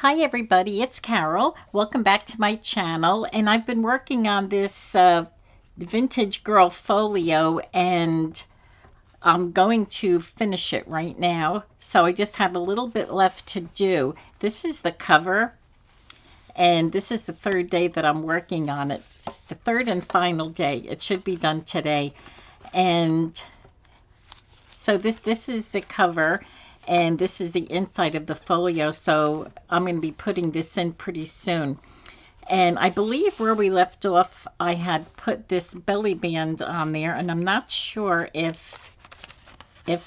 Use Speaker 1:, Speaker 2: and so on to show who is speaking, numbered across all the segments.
Speaker 1: Hi everybody, it's Carol. Welcome back to my channel. And I've been working on this Vintage Girl folio, and I'm going to finish it right now. So I just have a little bit left to do. This is the cover, and this is the third day that I'm working on it. The third and final day. It should be done today. And so this is the cover. And this is the inside of the folio, so I'm going to be putting this in pretty soon. And I believe where we left off, I had put this belly band on there, and I'm not sure if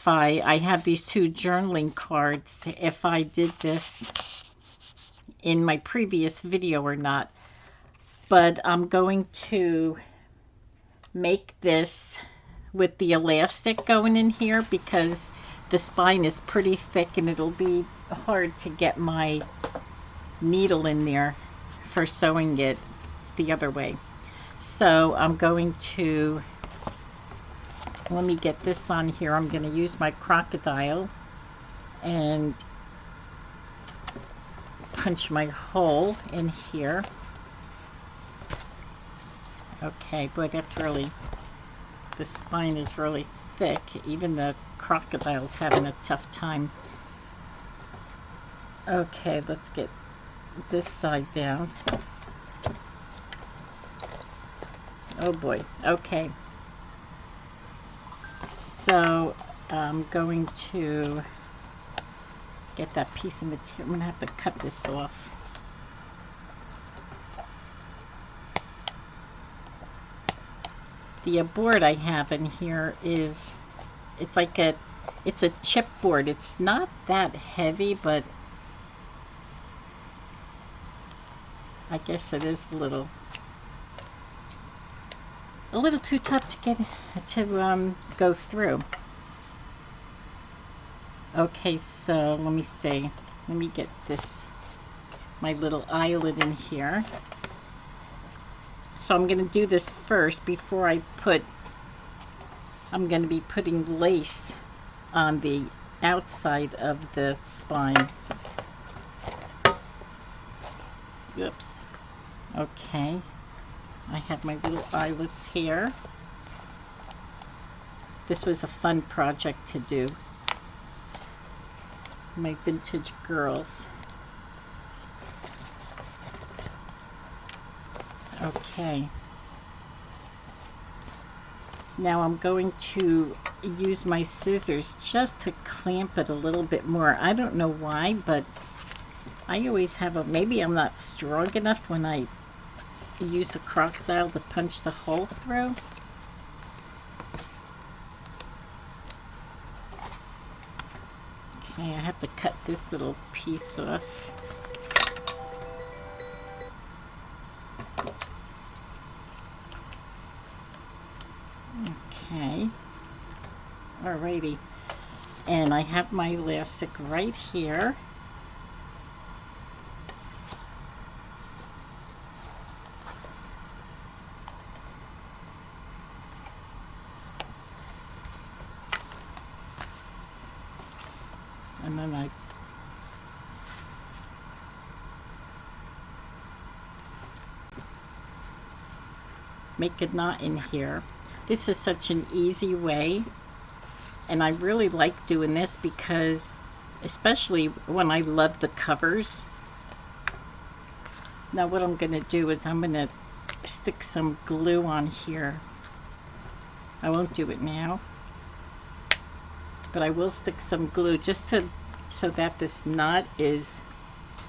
Speaker 1: I have these two journaling cards, if I did this in my previous video or not. But I'm going to make this with the elastic going in here because the spine is pretty thick and it'll be hard to get my needle in there for sewing it the other way. So I'm going to, let me get this on here. I'm going to use my crocodile and punch my hole in here. Okay, boy, that's really, the spine is really thick. Even the crocodile's having a tough time. Okay, let's get this side down. Oh boy. Okay. So I'm going to get that piece of material. I'm going to have to cut this off. The board I have in here is, it's like it's a chipboard. It's not that heavy, but I guess it is a little too tough to get to go through. Okay, so let me see. Let me get this, my little eyelet in here. So I'm going to do this first before I put, I'm going to be putting lace on the outside of the spine. Oops. Okay. I have my little eyelets here. This was a fun project to do. My vintage girls. Okay. Now I'm going to use my scissors just to clamp it a little bit more. I don't know why, but I always have maybe I'm not strong enough when I use the crocodile to punch the hole through. Okay, I have to cut this little piece off. Okay, alrighty, and I have my elastic right here. And then I make a knot in here. This is such an easy way, and I really like doing this because, especially when I love the covers. Now what I'm going to do is I'm going to stick some glue on here. I won't do it now, but I will stick some glue just to, so that this knot is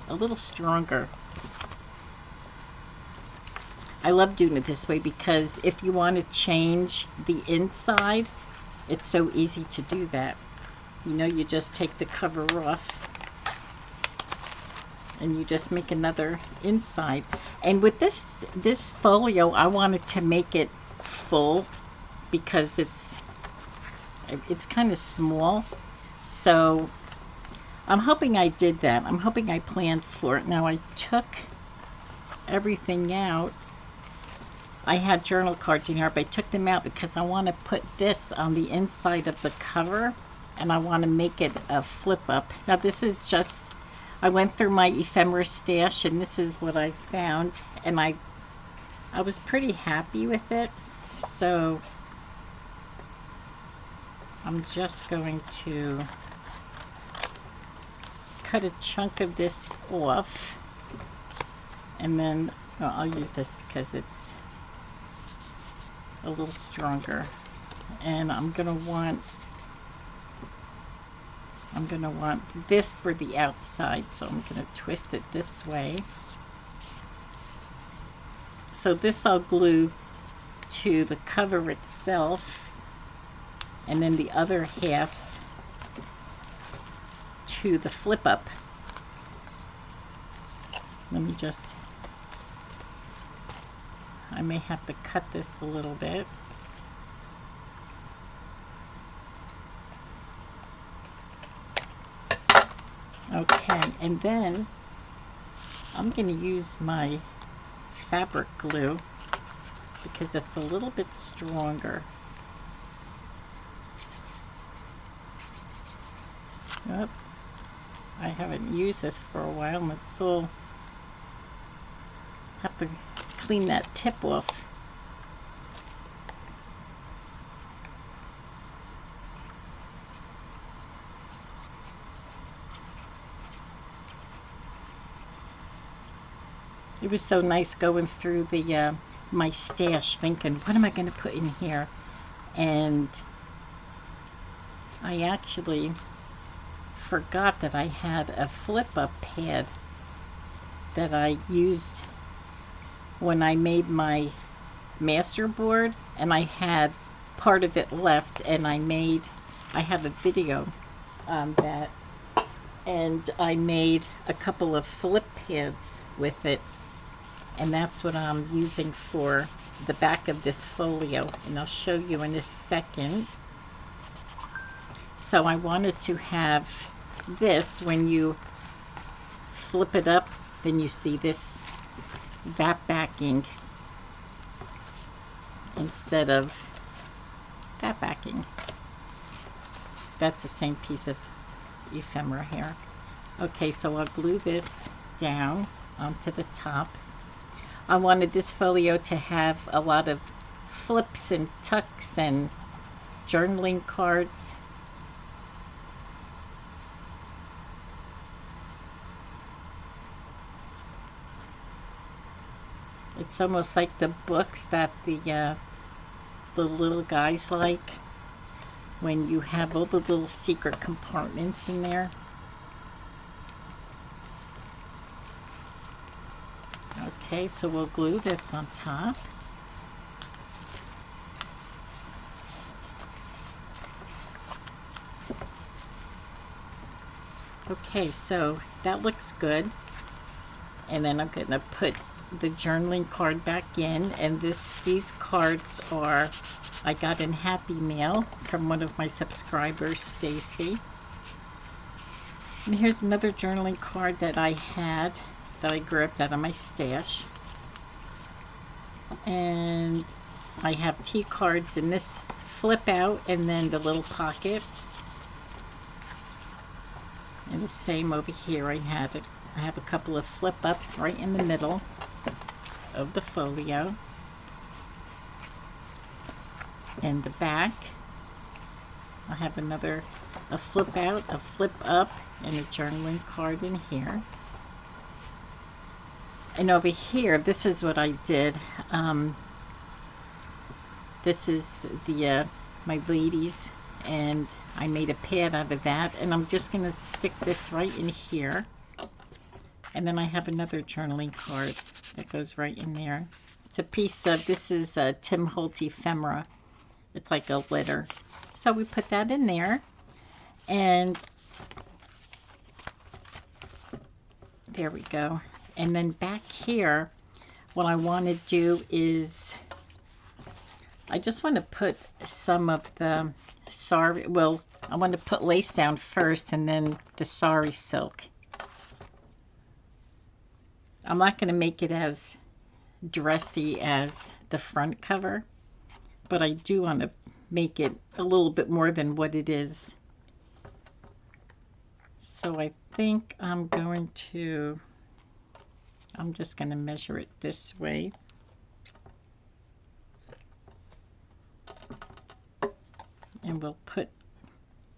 Speaker 1: a little stronger. I love doing it this way because if you want to change the inside, it's so easy to do that. You know, you just take the cover off and you just make another inside. And with this folio, I wanted to make it full because it's kind of small. So I'm hoping I did that. I'm hoping I planned for it. Now I took everything out. I had journal cards in here, but I took them out because I want to put this on the inside of the cover, and I want to make it a flip up. Now this is just I went through my ephemera stash, and this is what I found, and I was pretty happy with it. So I'm just going to cut a chunk of this off, and then, well, I'll use this because it's a little stronger. And I'm gonna want this for the outside, so I'm gonna twist it this way. So this I'll glue to the cover itself, and then the other half to the flip up. Let me just, I may have to cut this a little bit. Okay, and then I'm going to use my fabric glue because it's a little bit stronger. Oop, I haven't used this for a while, and it's all, have to clean that tip off. It was so nice going through the my stash thinking, what am I going to put in here? And I actually forgot that I had a flip-up pad that I used when I made my masterboard, and I had part of it left, and I have a video on that, and I made a couple of flip pads with it, and that's what I'm using for the back of this folio, and I'll show you in a second. So I wanted to have this, when you flip it up, then you see that backing instead of that backing. That's the same piece of ephemera here. Okay, so I'll glue this down onto the top. I wanted this folio to have a lot of flips and tucks and journaling cards. It's almost like the books that the little guys like, when you have all the little secret compartments in there. Okay, so we'll glue this on top. Okay, so that looks good. And then I'm going to put the journaling card back in, and these cards are, I got in Happy Mail from one of my subscribers, Stacy. And here's another journaling card that I had, that I grabbed out of my stash. And I have T cards in this flip out, and then the little pocket. And the same over here, I have a couple of flip ups right in the middle of the folio. And the back, I have a flip out, a flip up, and a journaling card in here. And over here, this is what I did. This is my ladies, and I made a pad out of that, and I'm just going to stick this right in here. And then I have another journaling card that goes right in there. It's a piece of, this is Tim Holtz ephemera. It's like a letter. So we put that in there, and there we go. And then back here, what I want to do is, I just want to put some of the sari, well, I want to put lace down first, and then the sari silk. I'm not going to make it as dressy as the front cover, but I do want to make it a little bit more than what it is. So I think I'm just going to measure it this way. And we'll put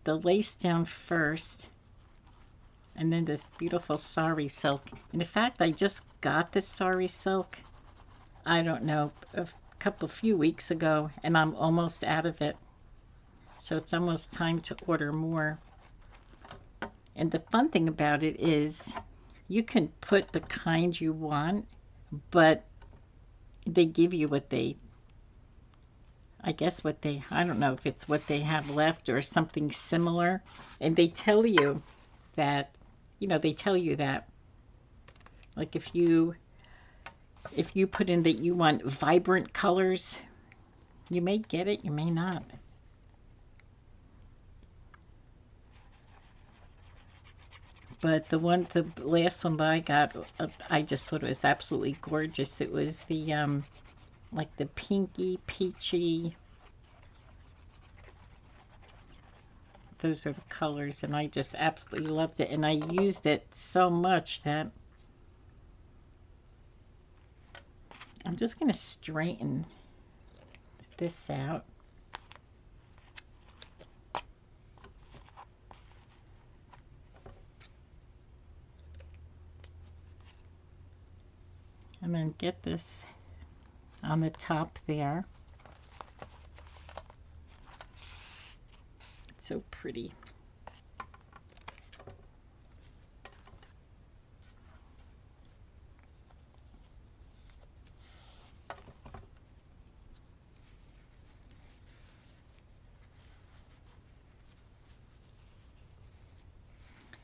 Speaker 1: the lace down first, and then this beautiful sari silk. And in fact, I just got this sari silk, I don't know, a few weeks ago, and I'm almost out of it. So it's almost time to order more. And the fun thing about it is you can put the kind you want, but they give you what they, I guess what they, I don't know if it's what they have left or something similar. And they tell you that, they tell you that. Like if you put in that you want vibrant colors, you may get it, you may not. But the last one that I got, I just thought it was absolutely gorgeous. It was the, like the pinky, peachy. Those are the colors, and I just absolutely loved it. And I used it so much that I'm just going to straighten this out. And then get this on the top there. It's so pretty.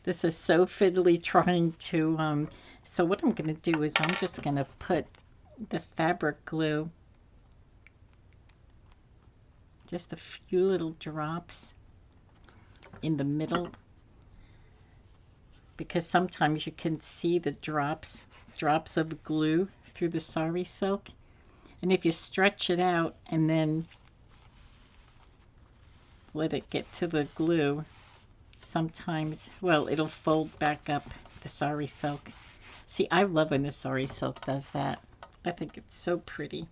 Speaker 1: This is so fiddly trying to, so what I'm going to do is I'm just going to put the fabric glue, just a few little drops in the middle, because sometimes you can see the drops of glue through the sari silk. And if you stretch it out and then let it get to the glue, sometimes, well, it'll fold back up the sari silk. See, I love when the sari silk does that. I think it's so pretty.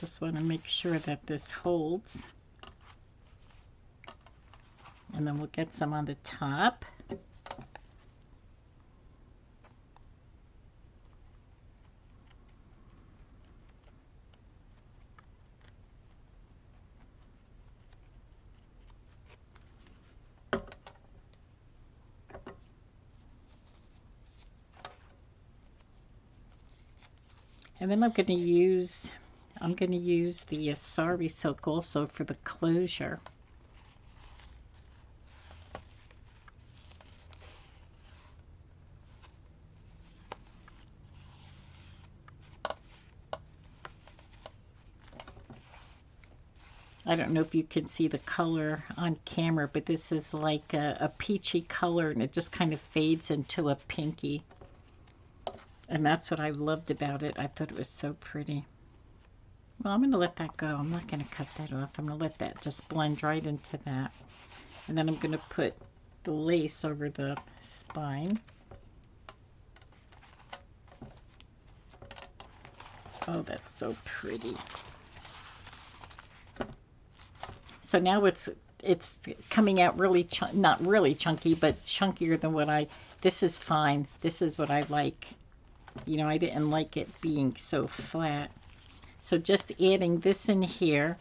Speaker 1: Just want to make sure that this holds. And then we'll get some on the top. And then I'm going to use the sari silk also for the closure. I don't know if you can see the color on camera, but this is like a peachy color, and it just kind of fades into a pinky. And that's what I loved about it. I thought it was so pretty. Well, I'm going to let that go. I'm not going to cut that off. I'm going to let that just blend right into that. And then I'm going to put the lace over the spine. Oh, that's so pretty. So now it's coming out really, not really chunky, but chunkier than what this is fine. This is what I like. I didn't like it being so flat. So just adding this in here,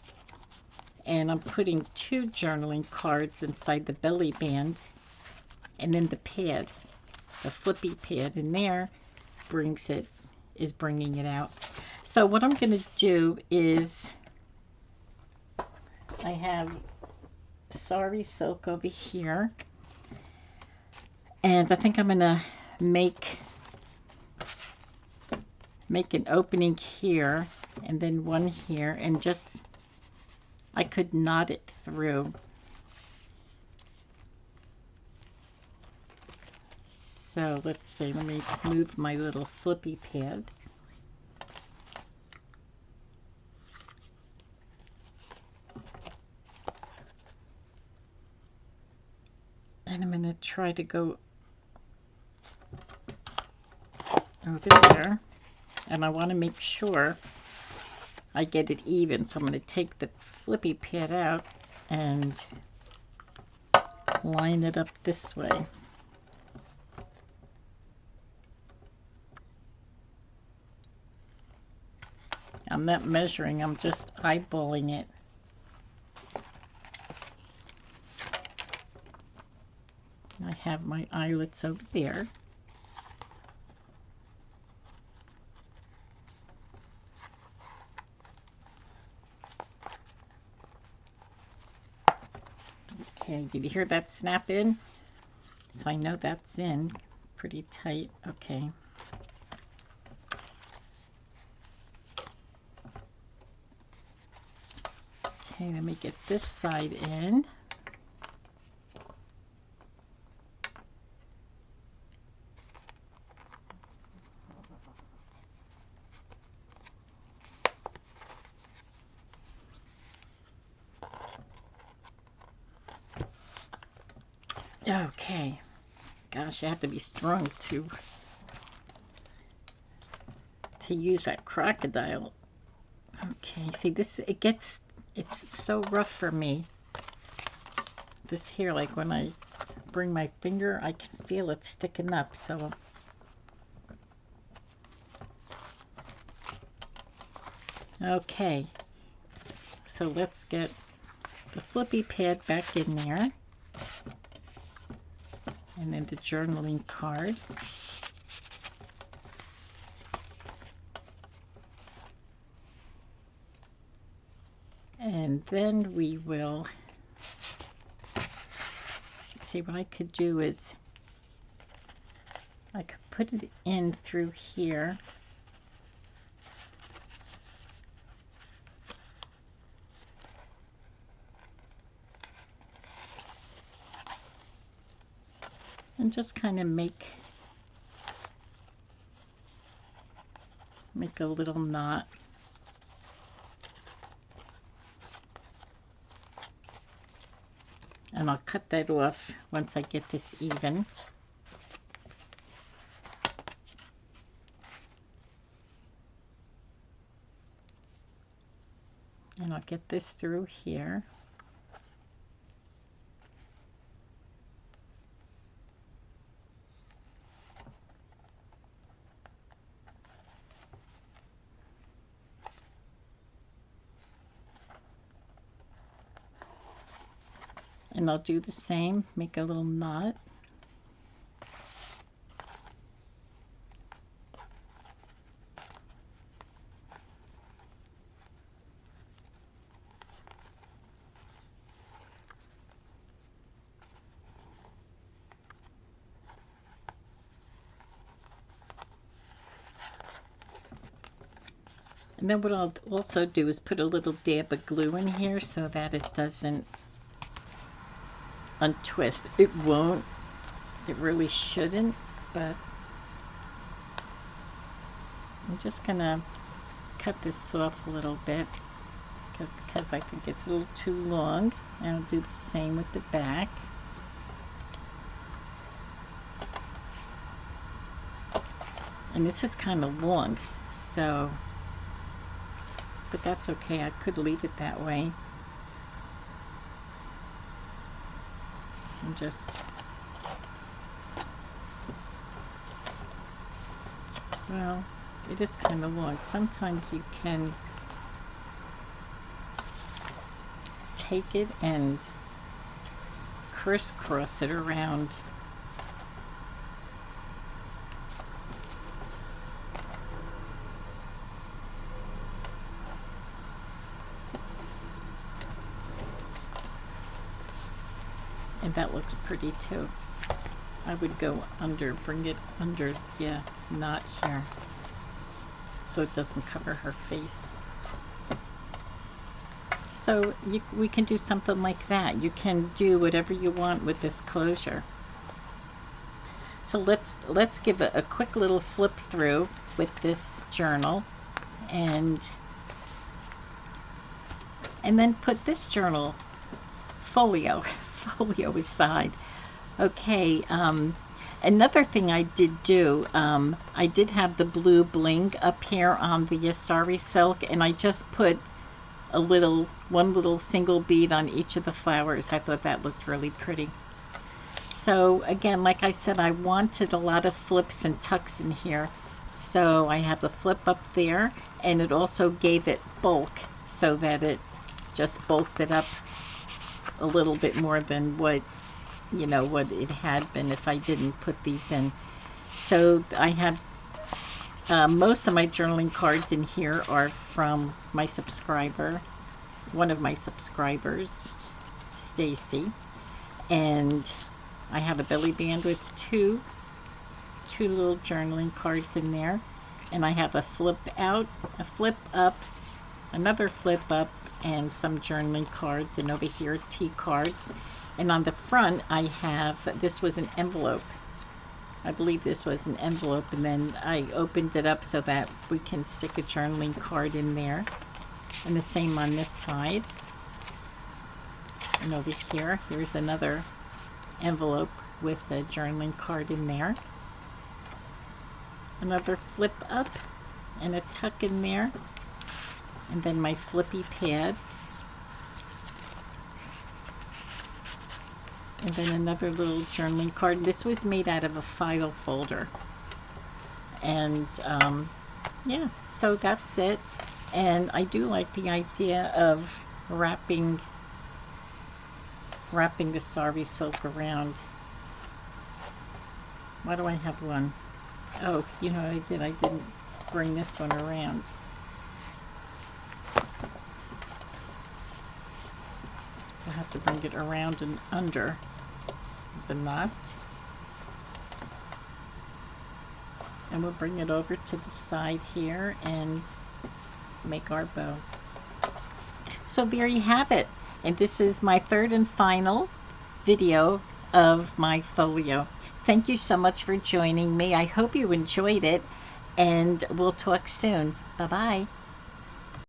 Speaker 1: and I'm putting 2 journaling cards inside the belly band, and then the pad, the flippy pad in there is bringing it out. So what I'm going to do is, I have sari silk over here, and I think I'm going to make an opening here and then one here, and just I could knot it through. So let's see, let me move my little flippy pad. to try to go over there, and I want to make sure I get it even, so I'm going to take the flippy pad out and line it up this way. I'm not measuring, I'm just eyeballing it. I have my eyelets over there. Okay, did you hear that snap in? So I know that's in pretty tight. Okay. Okay, let me get this side in. Okay. Gosh, you have to be strong to use that crocodile. Okay, see this, it's so rough for me. This here, like when I bring my finger, I can feel it sticking up, so. Okay, so let's get the flippy pad back in there. And then the journaling card. And then we will, see what I could do is, I could put it in through here. And just kind of make a little knot. And I'll cut that off once I get this even. And I'll get this through here. And I'll do the same, make a little knot. And then what I'll also do is put a little dab of glue in here so that it doesn't untwist. It won't. It really shouldn't, but I'm just gonna cut this off a little bit because I think it's a little too long. And I'll do the same with the back. And this is kind of long, so, but that's okay. I could leave it that way. And just well, it is kind of long. Sometimes you can take it and crisscross it around. And that looks pretty too. I would go under, bring it under, yeah, not here, so it doesn't cover her face. So we can do something like that. You can do whatever you want with this closure. So let's give a quick little flip through with this journal, and then put this journal folio aside. Okay, another thing I did do, I did have the blue bling up here on the Yasari silk, and I just put one little single bead on each of the flowers. I thought that looked really pretty. So again, like I said, I wanted a lot of flips and tucks in here. So I have the flip up there, and it also gave it bulk so that it just bulked it up a little bit more than what what it had been if I didn't put these in. So I have most of my journaling cards in here are from my subscriber, one of my subscribers, Stacy, and I have a belly band with two little journaling cards in there, and I have a flip out, a flip up, another flip up, and some journaling cards, and over here tea cards. And on the front I have, this was an envelope. I believe this was an envelope, and then I opened it up so that we can stick a journaling card in there. And the same on this side. And over here, here's another envelope with a journaling card in there. Another flip up and a tuck in there. And then my flippy pad. And then another little journaling card. This was made out of a file folder. And yeah, so that's it. And I do like the idea of wrapping the starry silk around. Why do I have one? Oh, you know what I did? I didn't bring this one around. I have to bring it around and under the knot. And we'll bring it over to the side here and make our bow. So there you have it. And this is my third and final video of my folio. Thank you so much for joining me. I hope you enjoyed it, and we'll talk soon. Bye-bye.